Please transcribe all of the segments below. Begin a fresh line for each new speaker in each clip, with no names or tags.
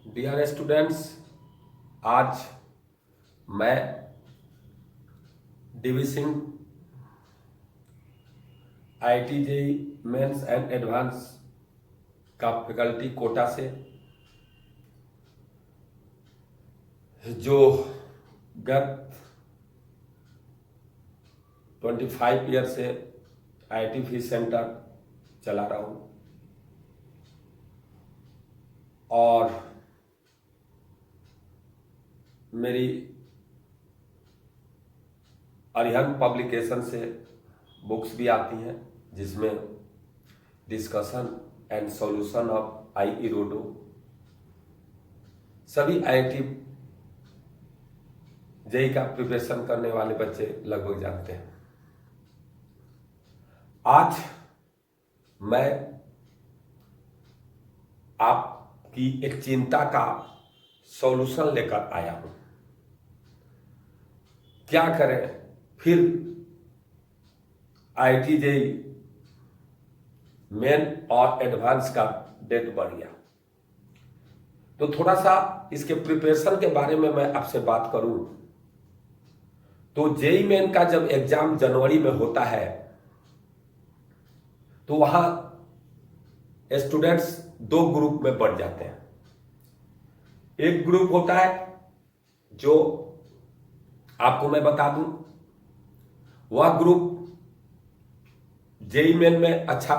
Dear students, आज मैं DV Singh IIT JEE mains and advance का फैकल्टी कोटा से जो गत 25 ईयर से आईआईटी फीस सेंटर चला रहा हूँ और मेरी अरिहंत पब्लिकेशन से बुक्स भी आती हैं जिसमें डिस्कशन एंड सॉल्यूशन ऑफ आई रोडो सभी आईआईटी जेईई का प्रिपरेशन करने वाले बच्चे लगभग जानते हैं। आज मैं आपकी एक चिंता का सॉल्यूशन लेकर आया हूं। क्या करें, फिर आईआईटी जेईई मेन और एडवांस का डेट बढ़ गया, तो थोड़ा सा इसके प्रिपरेशन के बारे में मैं आपसे बात करूं तो जेईई मेन का जब एग्जाम जनवरी में होता है तो वहां स्टूडेंट्स दो ग्रुप में बढ़ जाते हैं। एक ग्रुप होता है जो आपको मैं बता दूं, वह ग्रुप जेईई मेन में अच्छा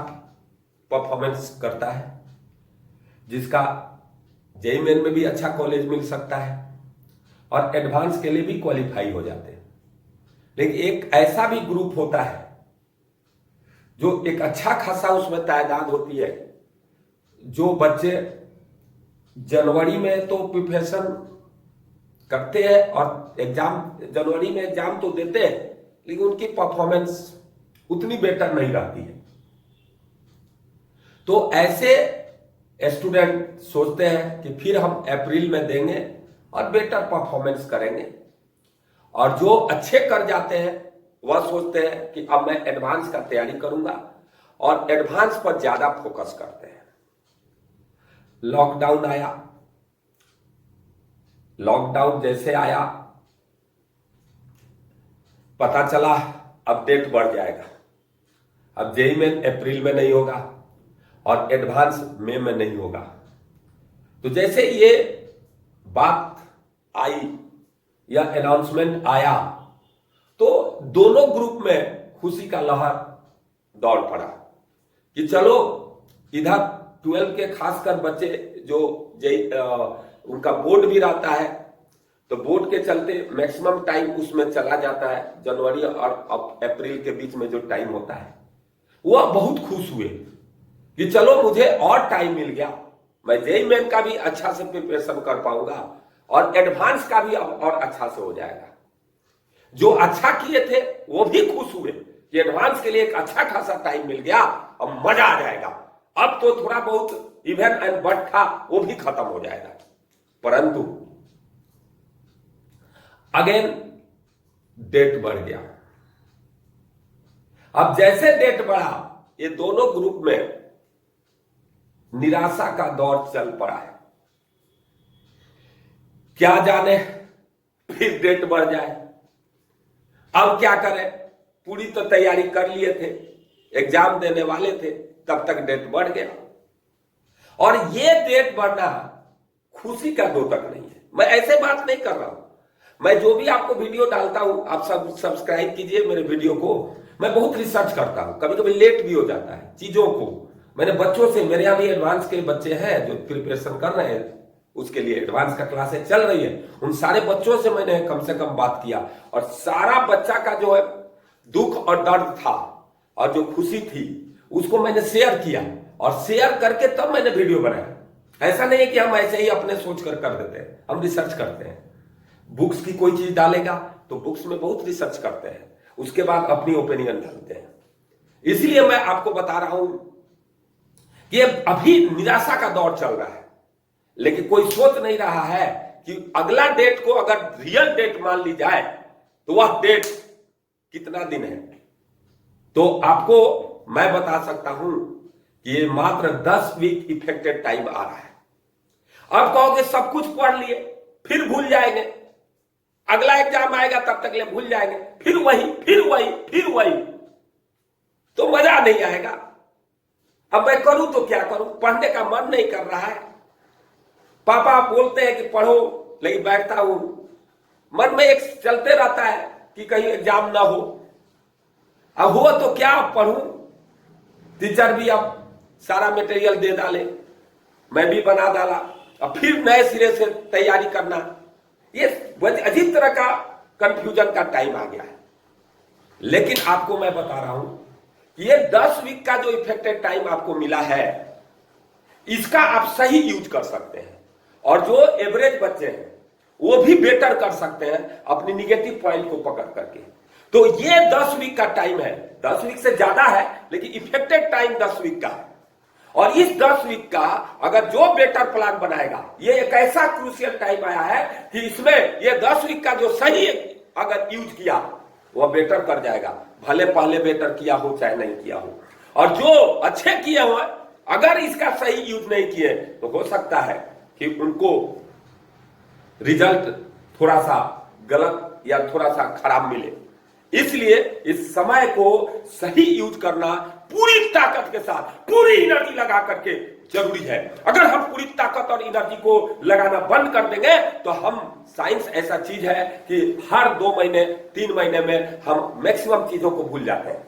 परफॉर्मेंस करता है, जिसका जेईई मेन में भी अच्छा कॉलेज मिल सकता है और एडवांस के लिए भी क्वालिफाई हो जाते हैं। लेकिन एक ऐसा भी ग्रुप होता है जो एक अच्छा खासा उसमें तादाद होती है, जो बच्चे जनवरी में तो प्रिपरेशन करते हैं और एग्जाम जनवरी में एग्जाम तो देते हैं, लेकिन उनकी परफॉर्मेंस उतनी बेटर नहीं रहती है। तो ऐसे स्टूडेंट सोचते हैं कि फिर हम अप्रैल में देंगे और बेटर परफॉर्मेंस करेंगे, और जो अच्छे कर जाते हैं वह सोचते हैं कि अब मैं एडवांस का तैयारी करूंगा और एडवांस पर ज्यादा फोकस करते हैं। लॉकडाउन आया, लॉकडाउन जैसे आया पता चला अब डेट बढ़ जाएगा, अब जेईई में अप्रैल में नहीं होगा और एडवांस मई में नहीं होगा। तो जैसे ये बात आई या अनाउंसमेंट आया तो दोनों ग्रुप में खुशी का लहर दौड़ पड़ा कि चलो इधर 12 के खासकर बच्चे जो उनका बोर्ड भी रहता है, तो बोर्ड के चलते मैक्सिमम टाइम उसमें चला जाता है। जनवरी और अप्रैल के बीच में जो टाइम होता है, वह बहुत खुश हुए कि चलो मुझे और टाइम मिल गया, मैं जेईई मेन का भी अच्छा से प्रिपरेशन कर पाऊंगा और एडवांस का भी अब और अच्छा से हो जाएगा। जो अच्छा किए थे वो भी खुश हुए कि एडवांस के लिए एक अच्छा खासा टाइम मिल गया, अब मजा आ जाएगा, अब तो थोड़ा बहुत इवन एंड बट था वो भी खत्म हो जाएगा। परंतु अगेन डेट बढ़ गया। अब जैसे डेट बढ़ा, ये दोनों ग्रुप में निराशा का दौर चल पड़ा है। क्या जाने फिर डेट बढ़ जाए, अब क्या करें, पूरी तो तैयारी कर लिए थे, एग्जाम देने वाले थे, तब तक डेट बढ़ गया। और ये डेट बढ़ना खुशी का द्योतक नहीं है। मैं ऐसे बात नहीं कर रहा हूं, मैं जो भी आपको वीडियो डालता हूं आप सब सब्सक्राइब कीजिए मेरे वीडियो को। मैं बहुत रिसर्च करता हूं, कभी कभी लेट भी हो जाता है चीजों को। मैंने बच्चों से, मेरे यहां भी एडवांस के बच्चे हैं जो प्रिपरेशन कर रहे हैं, उसके लिए एडवांस का क्लासेस चल रही है, उन सारे बच्चों से मैंने कम से कम बात किया और सारा बच्चा का जो है दुख और दर्द था और जो खुशी थी उसको मैंने शेयर किया, और शेयर करके तब मैंने वीडियो बनाया। ऐसा नहीं है कि हम ऐसे ही अपने सोच कर देते हैं, हम रिसर्च करते हैं। बुक्स की कोई चीज डालेगा तो बुक्स में बहुत रिसर्च करते हैं, उसके बाद अपनी ओपिनियन डालते हैं। इसलिए मैं आपको बता रहा हूं कि अभी निराशा का दौर चल रहा है, लेकिन कोई सोच नहीं रहा है कि अगला डेट को अगर रियल डेट मान ली जाए तो वह डेट कितना दिन है। तो आपको मैं बता सकता हूं कि ये मात्र 10 वीक इफेक्टेड टाइम आ रहा है। अब कहोगे सब कुछ पढ़ लिए, फिर भूल जाएंगे, अगला एग्जाम आएगा तब तक ले भूल जाएंगे, फिर वही फिर वही फिर वही, तो मजा नहीं आएगा। अब मैं करूं तो क्या करूं, पढ़ने का मन नहीं कर रहा है। पापा बोलते हैं कि पढ़ो, लेकिन बैठता हूं, मन में एक चलते रहता है कि कहीं एग्जाम ना हो। अब हो तो क्या पढ़ूं, टीचर भी अब सारा मटेरियल दे डाले, मैं भी बना डाला, अब फिर नए सिरे से तैयारी करना, ये अजीब तरह का कंफ्यूजन का टाइम आ गया है। लेकिन आपको मैं बता रहा हूं कि ये 10 वीक का जो इफेक्टेड टाइम आपको मिला है, इसका आप सही यूज कर सकते हैं, और जो एवरेज बच्चे हैं वो भी बेटर कर सकते हैं अपनी निगेटिव पॉइंट को पकड़ करके। तो ये 10 वीक का टाइम है, 10 वीक से ज्यादा है, लेकिन इफेक्टेड टाइम 10 वीक का है। और इस 10 वीक का अगर जो बेटर प्लान बनाएगा, ये एक ऐसा क्रूशियल टाइम आया है कि इसमें ये 10 वीक का जो सही अगर यूज किया वह बेटर कर जाएगा, भले पहले बेटर किया हो चाहे नहीं किया हो। और जो अच्छे किए हो अगर इसका सही यूज नहीं किए तो हो सकता है कि उनको रिजल्ट थोड़ा सा गलत या थोड़ा सा खराब मिले। इसलिए इस समय को सही यूज करना पूरी ताकत के साथ, पूरी एनर्जी लगा करके जरूरी है। अगर हम पूरी ताकत और एनर्जी को लगाना बंद कर देंगे तो हम, साइंस ऐसा चीज है कि हर 2 महीने 3 महीने में हम मैक्सिमम चीजों को भूल जाते हैं।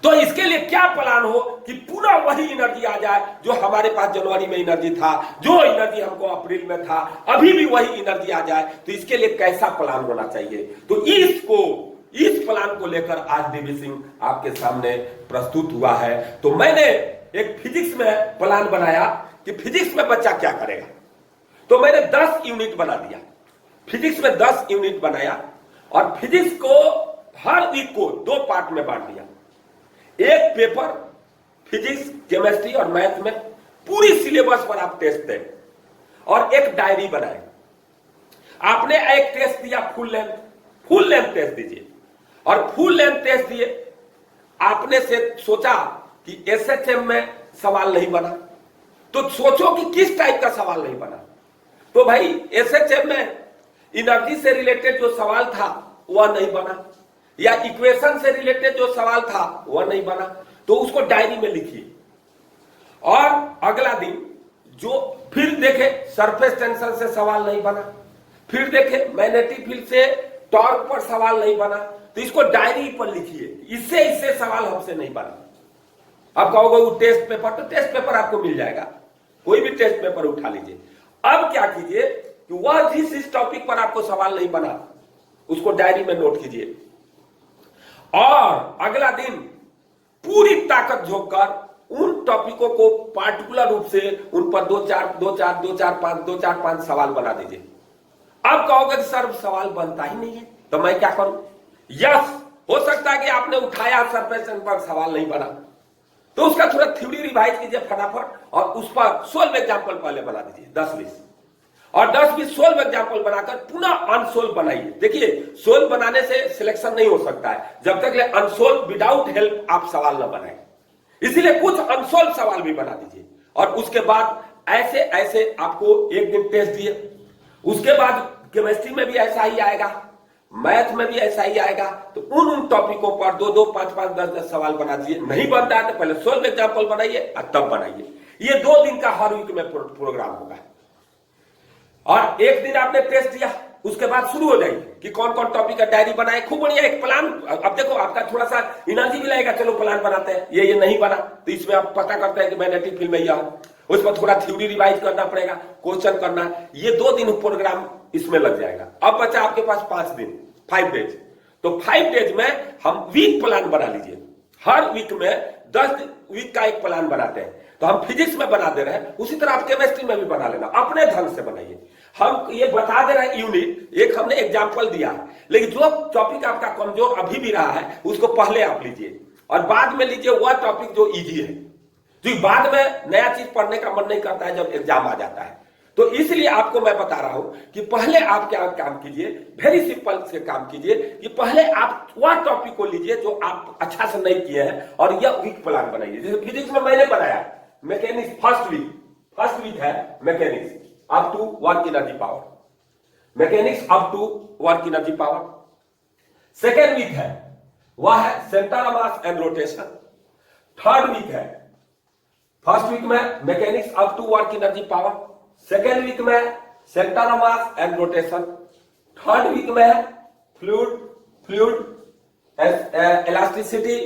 तो इसके लिए क्या प्लान हो कि पूरा वही एनर्जी आ जाए जो हमारे पास जनवरी में एनर्जी था, जो एनर्जी हमको अप्रैल में था, अभी भी वही एनर्जी आ जाए। तो इसके लिए कैसा प्लान होना चाहिए, तो इस प्लान को लेकर आज डीवी सिंह आपके सामने प्रस्तुत हुआ है। तो मैंने एक फिजिक्स में प्लान बनाया कि फिजिक्स में बच्चा क्या करेगा। तो मैंने 10 यूनिट बना दिया, फिजिक्स में 10 यूनिट बनाया, और फिजिक्स को हर वीक को 2 पार्ट में बांट दिया। एक पेपर फिजिक्स, केमिस्ट्री और मैथ में पूरी सिलेबस पर आप टेस्ट दें, और एक डायरी बनाए। आपने एक टेस्ट दिया फुल लेंथ टेस्ट दीजिए, और फुल लेंथ टेस्ट दिए, आपने से सोचा कि एसएचएम में सवाल नहीं बना, तो सोचो कि किस टाइप का सवाल नहीं बना। तो भाई एसएचएम में एनर्जी से रिलेटेड जो सवाल था वह नहीं बना, या इक्वेशन से रिलेटेड जो सवाल था वह नहीं बना, तो उसको डायरी में लिखिए। और अगला दिन जो फिर देखे सरफेस टेंशन से सवाल नहीं बना, फिर देखे मैग्नेटिक फील्ड से टॉर्क पर सवाल नहीं बना, तो इसको डायरी पर लिखिए, इससे सवाल हमसे नहीं बना। अब कहोगे वो टेस्ट पेपर, तो टेस्ट पेपर आपको मिल जाएगा, कोई भी टेस्ट पेपर उठा लीजिए। अब क्या कीजिए कि वह जिस टॉपिक पर आपको सवाल नहीं बना उसको डायरी में नोट कीजिए, और अगला दिन पूरी ताकत झोंककर उन टॉपिकों को पार्टिकुलर रूप से उन पर 2-4-5 सवाल बना दीजिए। अब कहोगे कि सर सवाल बनता ही नहीं है, तो मैं क्या करूं? यस, हो सकता है कि आपने उठाया सरफेस पर सवाल नहीं बना, तो उसका थोड़ा थ्योरी रिवाइज कीजिए फटाफट, और उस पर 16 एग्जाम्पल पहले बना दीजिए, 10-20, और 10-20 16 एग्जाम्पल बनाकर पुनः अनसोल्व बनाइए। देखिए, सोल्व बनाने से सिलेक्शन नहीं हो सकता है जब तक अनसोल्व विदाउट हेल्प आप सवाल न बनाए, इसीलिए कुछ अनसोल्व सवाल भी बना दीजिए। और उसके बाद ऐसे आपको एक दिन टेस्ट दिए, उसके बाद केमिस्ट्री में भी ऐसा ही आएगा, मैथ में भी ऐसा ही आएगा, तो उन टॉपिकों पर 2-2, 5-5, 10-10 सवाल बना दीजिए। नहीं बनता है तो पहले 16 एग्जाम्पल बनाइए और तब बनाइए। ये 2 दिन का हर वीक में प्रोग्राम होगा, और एक दिन आपने टेस्ट दिया, उसके बाद शुरू हो जाएगी कि कौन कौन टॉपिक का डायरी बनाए, खूब बढ़िया एक प्लान। अब देखो आपका थोड़ा सा एनर्जी भी लगेगा, चलो प्लान बनाते हैं, ये नहीं बना तो इसमें आप पता करते हैं कि मैग्नेटिक फील्ड में यह, उसमें थोड़ा थ्योरी रिवाइज करना पड़ेगा, क्वेश्चन करना, ये 2 दिन प्रोग्राम इसमें लग जाएगा। अब बचा आपके पास 5 दिन, 5 डेज। तो 5 डेज में हम वीक प्लान बना लीजिए, हर वीक में 10 वीक का एक प्लान बनाते हैं। तो हम फिजिक्स में बना दे रहे हैं, उसी तरह आप केमिस्ट्री में भी बना लेना, अपने ढंग से बनाइए। हम ये बता दे रहे हैं यूनिट, एक हमने एग्जाम्पल दिया है, लेकिन जो टॉपिक आपका कमजोर अभी भी रहा है उसको पहले आप लीजिए, और बाद में लीजिए वह टॉपिक जो इजी है, जो बाद में नया चीज पढ़ने का मन नहीं करता है जब एग्जाम आ जाता है। तो इसलिए आपको मैं बता रहा हूं कि पहले आप क्या काम कीजिए, वेरी सिंपल से काम कीजिए कि पहले आप वह टॉपिक को लीजिए जो आप अच्छा से नहीं किए हैं, और यह वीक प्लान बनाइए। जैसे फिजिक्स में मैंने बनाया मैकेनिक्स फर्स्ट वीक है mechanics up to work energy power, mechanics up to work energy power. Second week है वह है centre of mass and rotation. Third week है, फर्स्ट वीक में mechanics up to work energy power, second week में centre of mass and rotation, third week में fluid elasticity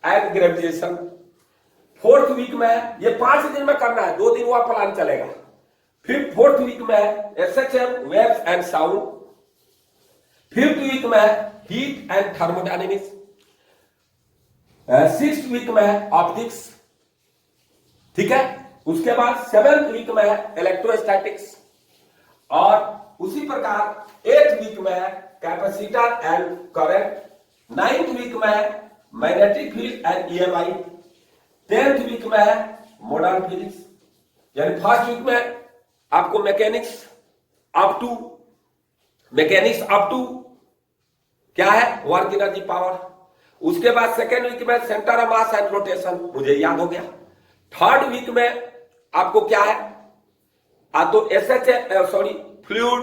and gravitation, fourth week में ये 5 दिन में करना है, 2 दिन हुआ प्लान चलेगा। फिर फोर्थ वीक में SHM waves and sound, fifth week में heat and thermodynamics, sixth week में ऑप्टिक्स, ठीक है। उसके बाद सेवेंथ वीक में इलेक्ट्रोस्टैटिक्स, और उसी प्रकार एट्थ वीक में capacitor and current, ninth week में magnetic field and EMI, 10th week में है मॉडर्न फिजिक्स। यानी फर्स्ट वीक में आपको मैकेनिक्स अप टू क्या है वर्क एनर्जी पावर। उसके बाद सेकेंड वीक में centre of mass and rotation, मुझे याद हो गया। थर्ड वीक में आपको क्या है तो fluid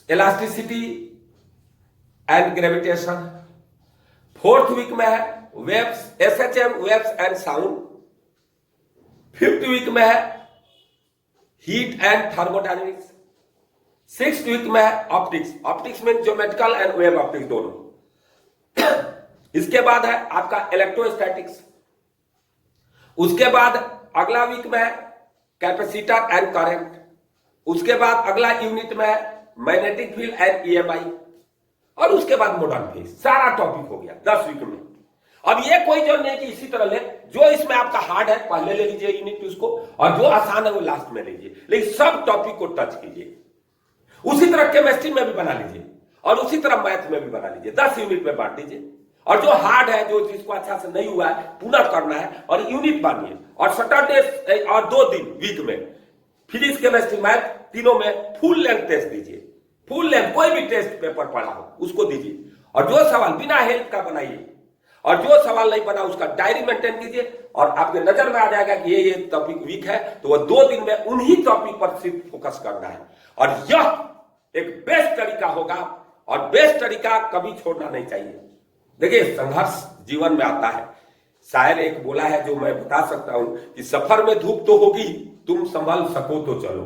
elasticity and gravitation. Fourth week में है waves, SHM waves and sound. Fifth week में है heat and thermodynamics. Sixth week में है ऑप्टिक्स में ज्योमेट्रिकल एंड वेव ऑप्टिक्स दोनों। इसके बाद है आपका इलेक्ट्रोस्टैटिक्स। उसके बाद अगला वीक में कैपेसिटर एंड करंट। उसके बाद अगला यूनिट में मैग्नेटिक फील्ड एंड ईएमआई, और उसके बाद मॉडर्न फिजिक्स। सारा टॉपिक हो गया 10 वीक में। अब ये कोई जो नहीं कि इसी तरह ले, जो इसमें आपका हार्ड है पहले ले लीजिए यूनिट उसको, और जो आसान है वो लास्ट में लीजिए, लेकिन सब टॉपिक को टच कीजिए। उसी तरह केमिस्ट्री में भी बना लीजिए, और उसी तरह मैथ में भी बना लीजिए, 10 यूनिट में बांट दीजिए। और जो हार्ड है, जो जिसको अच्छा से नहीं हुआ है, पुनः करना है और यूनिट बांधिए। और सैटरडे और 2 दिन वीक में फिजिक्स केमिस्ट्री मैथ तीनों में फुल लेंथ टेस्ट दीजिए। फुल लेंथ कोई भी टेस्ट पेपर पढ़ा हो उसको दीजिए, और जो सवाल बिना हेल्प का बनाइए, और जो सवाल नहीं बना उसका डायरी मेंटेन कीजिए, और आपके नजर में आ जाएगा कि ये टॉपिक वीक है, तो वह 2 दिन में उन्हीं टॉपिक पर सिर्फ फोकस करना है। और यह एक बेस्ट तरीका होगा, और बेस्ट तरीका कभी छोड़ना नहीं चाहिए। देखिए, संघर्ष जीवन में आता है। शायर एक बोला है जो मैं बता सकता हूं कि सफर में धूप तो होगी, तुम संभल सको तो चलो,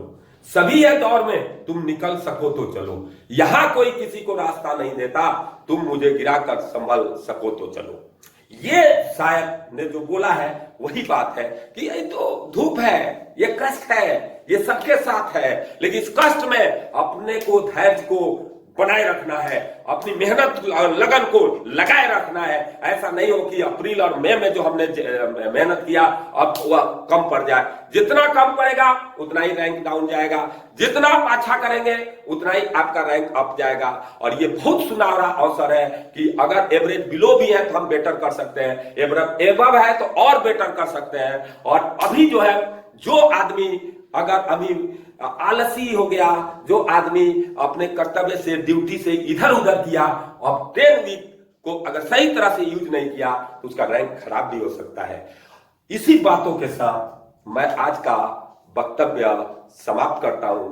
सभी है दौर में, तुम निकल सको तो चलो, यहां कोई किसी को रास्ता नहीं देता, तुम मुझे गिराकर संभल सको तो चलो। ये शायर ने जो बोला है वही बात है कि ये तो धूप है, ये कष्ट है, ये सबके साथ है, लेकिन इस कष्ट में अपने को, धैर्य को बनाए रखना है, अपनी मेहनत लगन को लगाए रखना है। ऐसा नहीं हो कि अप्रैल और मई में जो हमने मेहनत किया अब वह कम पड़ जाए। जितना कम पड़ेगा उतना ही रैंक डाउन जाएगा, जितना आप अच्छा करेंगे उतना ही आपका रैंक अप जाएगा। और ये बहुत सुनहरा अवसर है कि अगर एवरेज बिलो भी है तो हम बेटर कर सकते हैं, एवब है तो और बेटर कर सकते हैं। और अभी जो है, जो आदमी अगर अभी आलसी हो गया, जो आदमी अपने कर्तव्य से, ड्यूटी से इधर उधर किया, और 10 वीक को अगर सही तरह से यूज नहीं किया तो उसका रैंक खराब भी हो सकता है। इसी बातों के साथ मैं आज का वक्तव्य समाप्त करता हूं।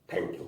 Thank you.